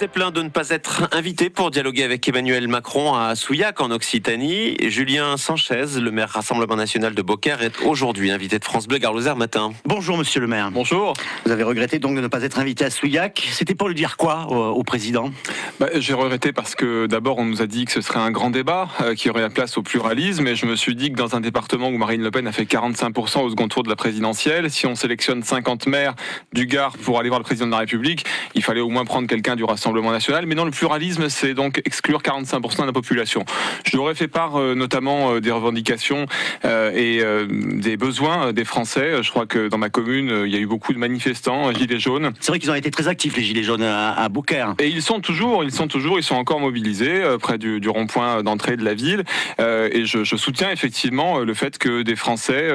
s'est plaint de ne pas être invité pour dialoguer avec Emmanuel Macron à Souillac, en Occitanie. Julien Sanchez, le maire Rassemblement National de Beaucaire, est aujourd'hui invité de France Bleu Gare-Lozère matin. Bonjour monsieur le maire. Bonjour. Vous avez regretté donc de ne pas être invité à Souillac. C'était pour lui dire quoi au président ? J'ai regretté parce que d'abord on nous a dit que ce serait un grand débat, qui aurait la place au pluralisme, et je me suis dit que dans un département où Marine Le Pen a fait 45% au second tour de la présidentielle, si on sélectionne 50 maires du Gard pour aller voir le président de la République, il fallait au moins prendre quelqu'un du Rassemblement National. Mais dans le pluralisme, c'est donc exclure 45% de la population. Je lui aurais fait part notamment des revendications et des besoins des Français. Je crois que dans ma commune, il y a eu beaucoup de manifestants, gilets jaunes. C'est vrai qu'ils ont été très actifs, les gilets jaunes à Beaucaire. Et ils sont encore mobilisés près du rond-point d'entrée de la ville. Et je soutiens effectivement le fait que des Français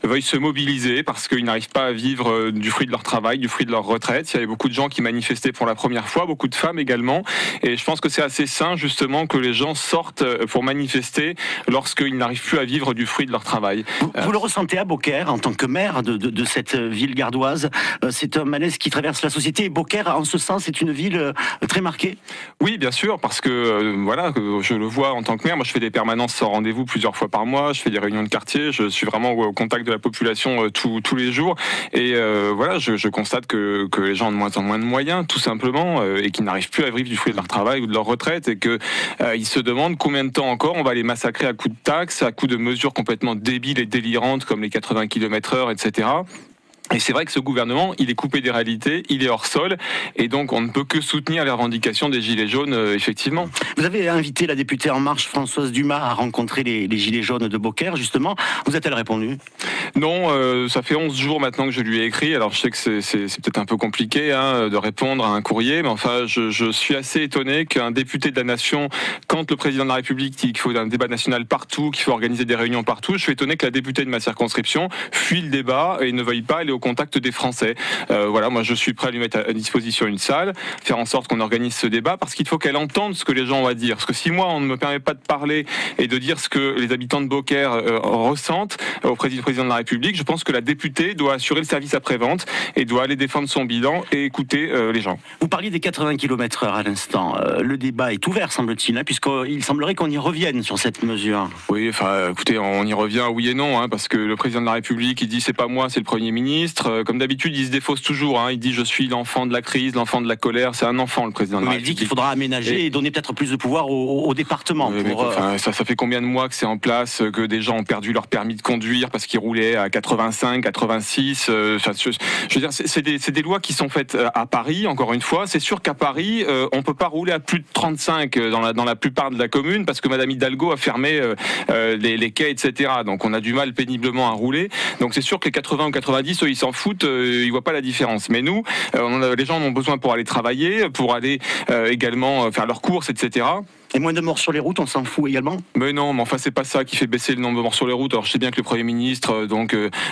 veuillent se mobiliser parce qu'ils n'arrivent pas à vivre du fruit de leur travail, du fruit de leur retraite. Il y avait beaucoup de gens qui manifestaient pour la première fois, beaucoup de femmes également. Et je pense que c'est assez sain justement que les gens sortent pour manifester lorsqu'ils n'arrivent plus à vivre du fruit de leur travail. Vous le ressentez à Beaucaire en tant que maire de cette ville gardoise. C'est un malaise qui traverse la société. Et Beaucaire, en ce sens, c'est une ville très marquée. Oui, bien sûr, parce que je le vois en tant que maire. Moi, je fais des permanences sans rendez-vous plusieurs fois par mois. Je fais des réunions de quartier. Je suis vraiment au contact de la population tous les jours. Et je constate que les gens ont de moins en moins de moyens, tout simplement, et qu'ils n'arrivent plus à vivre du fruit de leur travail ou de leur retraite, et qu'ils se demandent combien de temps encore on va les massacrer à coups de taxes, à coups de mesures complètement débiles et délirantes comme les 80 km/h, etc. Et c'est vrai que ce gouvernement, il est coupé des réalités, il est hors sol, et donc on ne peut que soutenir les revendications des Gilets jaunes, effectivement. Vous avez invité la députée En Marche, Françoise Dumas, à rencontrer les Gilets jaunes de Beaucaire, justement. Vous a-t-elle répondu ? Non, ça fait 11 jours maintenant que je lui ai écrit. Alors je sais que c'est peut-être un peu compliqué de répondre à un courrier, mais enfin je suis assez étonné qu'un député de la nation, quand le président de la République dit qu'il faut un débat national partout, qu'il faut organiser des réunions partout, je suis étonné que la députée de ma circonscription fuit le débat et ne veuille pas aller au contact des Français. Moi je suis prêt à lui mettre à disposition une salle, faire en sorte qu'on organise ce débat, parce qu'il faut qu'elle entende ce que les gens ont à dire. Parce que si moi on ne me permet pas de parler et de dire ce que les habitants de Beaucaire ressentent au président de la République, je pense que la députée doit assurer le service après-vente et doit aller défendre son bilan et écouter les gens. Vous parliez des 80 km/h à l'instant. Le débat est ouvert, semble-t-il, puisqu'il semblerait qu'on y revienne sur cette mesure. Oui, écoutez, on y revient oui et non, parce que le président de la République, il dit c'est pas moi, c'est le Premier ministre. Comme d'habitude, il se défausse toujours. Il dit je suis l'enfant de la crise, l'enfant de la colère. C'est un enfant, le président de la République. Il dit qu'il faudra aménager et donner peut-être plus de pouvoir au département. Ça fait combien de mois que c'est en place, que des gens ont perdu leur permis de conduire parce qu'ils roulaient à 85, 86. Je veux dire, c'est des lois qui sont faites à Paris. Encore une fois, c'est sûr qu'à Paris, on peut pas rouler à plus de 35 dans la plupart de la commune parce que Madame Hidalgo a fermé les quais, etc. Donc on a du mal péniblement à rouler. Donc c'est sûr que les 80 ou 90, eux, ils s'en foutent, ils voient pas la différence. Mais nous, les gens en ont besoin pour aller travailler, pour aller également faire leurs courses, etc. Et moins de morts sur les routes, on s'en fout également ? Mais non, mais enfin c'est pas ça qui fait baisser le nombre de morts sur les routes. Alors je sais bien que le Premier ministre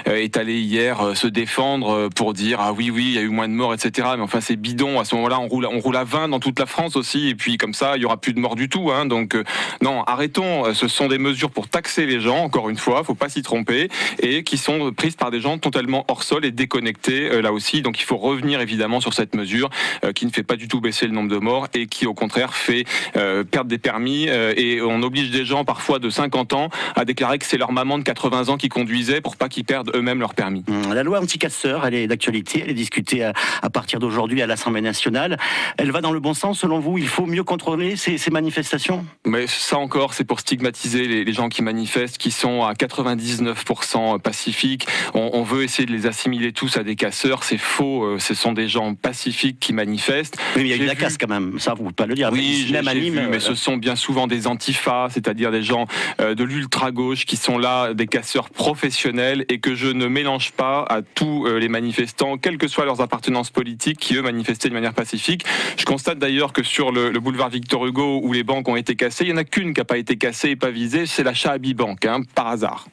est allé hier se défendre pour dire ah oui il y a eu moins de morts, etc. Mais enfin c'est bidon. À ce moment-là on roule à 20 dans toute la France aussi, et puis comme ça il y aura plus de morts du tout. Donc non, arrêtons. Ce sont des mesures pour taxer les gens. Encore une fois, faut pas s'y tromper, et qui sont prises par des gens totalement hors sol et déconnectés là aussi. Donc il faut revenir évidemment sur cette mesure qui ne fait pas du tout baisser le nombre de morts et qui au contraire fait perdre des permis, et on oblige des gens parfois de 50 ans à déclarer que c'est leur maman de 80 ans qui conduisait pour pas qu'ils perdent eux-mêmes leur permis. La loi anti-casseurs, elle est d'actualité, elle est discutée à partir d'aujourd'hui à l'Assemblée nationale. Elle va dans le bon sens selon vous? Il faut mieux contrôler ces manifestations? Mais ça encore, c'est pour stigmatiser les gens qui manifestent, qui sont à 99% pacifiques. On veut essayer de les assimiler tous à des casseurs, c'est faux, ce sont des gens pacifiques qui manifestent. Oui, mais il y a eu de la casse quand même, ça vous pouvez pas le dire. Oui, mais ce sont bien souvent des antifas, c'est-à-dire des gens de l'ultra-gauche qui sont là, des casseurs professionnels, et que je ne mélange pas à tous les manifestants, quelles que soient leurs appartenances politiques, qui eux manifestaient de manière pacifique. Je constate d'ailleurs que sur le boulevard Victor Hugo, où les banques ont été cassées, il n'y en a qu'une qui n'a pas été cassée et pas visée, c'est la Shahabi Bank, par hasard.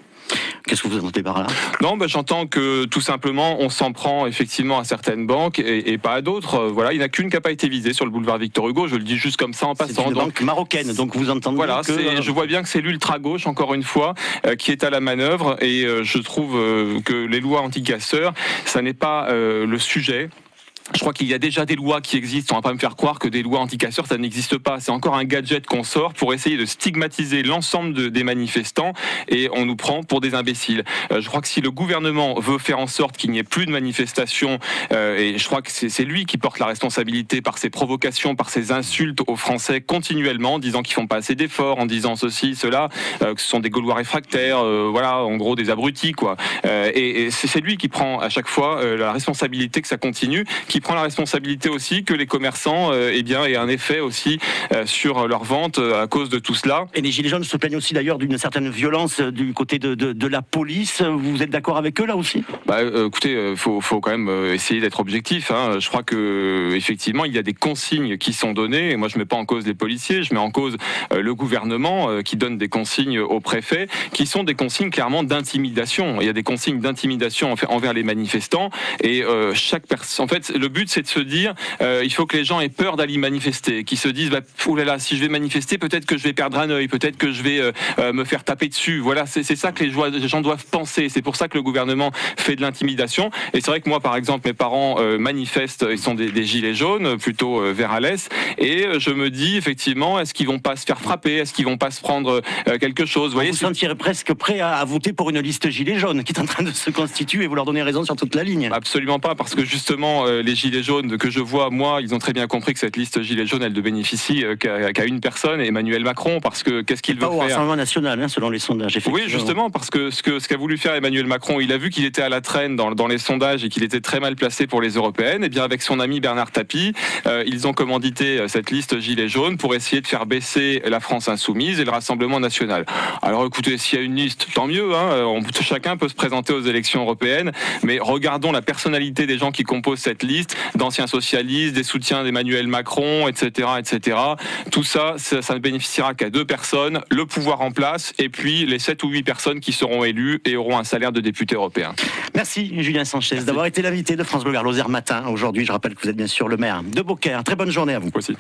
Qu'est-ce que vous entendez par là? Non, j'entends que tout simplement on s'en prend effectivement à certaines banques et pas à d'autres. Voilà, il n'y en a qu'une qui n'a pas été visée sur le boulevard Victor Hugo, je le dis juste comme ça en passant. C'est une banque marocaine, donc vous entendez voilà, je vois bien que c'est l'ultra-gauche, encore une fois, qui est à la manœuvre, et je trouve que les lois anti-casseurs, ça n'est pas le sujet. Je crois qu'il y a déjà des lois qui existent. On va pas me faire croire que des lois anti-casseurs, ça n'existe pas. C'est encore un gadget qu'on sort pour essayer de stigmatiser l'ensemble des manifestants et on nous prend pour des imbéciles. Je crois que si le gouvernement veut faire en sorte qu'il n'y ait plus de manifestations, et je crois que c'est lui qui porte la responsabilité par ses provocations, par ses insultes aux Français continuellement, en disant qu'ils font pas assez d'efforts, en disant ceci, cela, que ce sont des Gaulois réfractaires, voilà, en gros des abrutis, quoi. Et c'est lui qui prend à chaque fois la responsabilité que ça continue, qui prend la responsabilité aussi que les commerçants aient un effet aussi sur leur vente à cause de tout cela. Et les Gilets jaunes se plaignent aussi d'ailleurs d'une certaine violence du côté de la police. Vous êtes d'accord avec eux là aussi? Écoutez, faut quand même essayer d'être objectif. Hein. Je crois que effectivement il y a des consignes qui sont données. Et moi je mets pas en cause les policiers, je mets en cause le gouvernement qui donne des consignes aux préfets, qui sont des consignes clairement d'intimidation. Il y a des consignes d'intimidation envers les manifestants et chaque personne. En fait, le but c'est de se dire il faut que les gens aient peur d'aller manifester, qui se disent oulala, si je vais manifester, peut-être que je vais perdre un œil, peut-être que je vais me faire taper dessus. Voilà, c'est ça que les gens doivent penser. C'est pour ça que le gouvernement fait de l'intimidation. Et c'est vrai que moi, par exemple, mes parents manifestent, ils sont des gilets jaunes, plutôt vers à l'est, et je me dis effectivement, est-ce qu'ils vont pas se faire frapper, est-ce qu'ils vont pas se prendre quelque chose? Vous voyez, vous sentirez presque prêt à voter pour une liste gilets jaunes qui est en train de se constituer et vous leur donnez raison sur toute la ligne? Absolument pas, parce que justement, les gilets jaunes que je vois, moi, ils ont très bien compris que cette liste gilets jaunes, elle ne bénéficie qu'à une personne, Emmanuel Macron, parce que qu'est-ce qu'il veut faire? Au Rassemblement national, selon les sondages. Oui, justement, parce que ce qu'a voulu faire Emmanuel Macron, il a vu qu'il était à la traîne dans les sondages et qu'il était très mal placé pour les européennes. Et bien avec son ami Bernard Tapie, ils ont commandité cette liste gilets jaunes pour essayer de faire baisser la France insoumise et le Rassemblement national. Alors écoutez, s'il y a une liste, tant mieux. Chacun peut se présenter aux élections européennes, mais regardons la personnalité des gens qui composent cette liste, d'anciens socialistes, des soutiens d'Emmanuel Macron, etc., etc. Tout ça, ça ne bénéficiera qu'à deux personnes, le pouvoir en place, et puis les 7 ou 8 personnes qui seront élues et auront un salaire de député européen. Merci Julien Sanchez d'avoir été l'invité de France Bleu Lozère Matin aujourd'hui. Je rappelle que vous êtes bien sûr le maire de Beaucaire. Très bonne journée à vous. Aussi.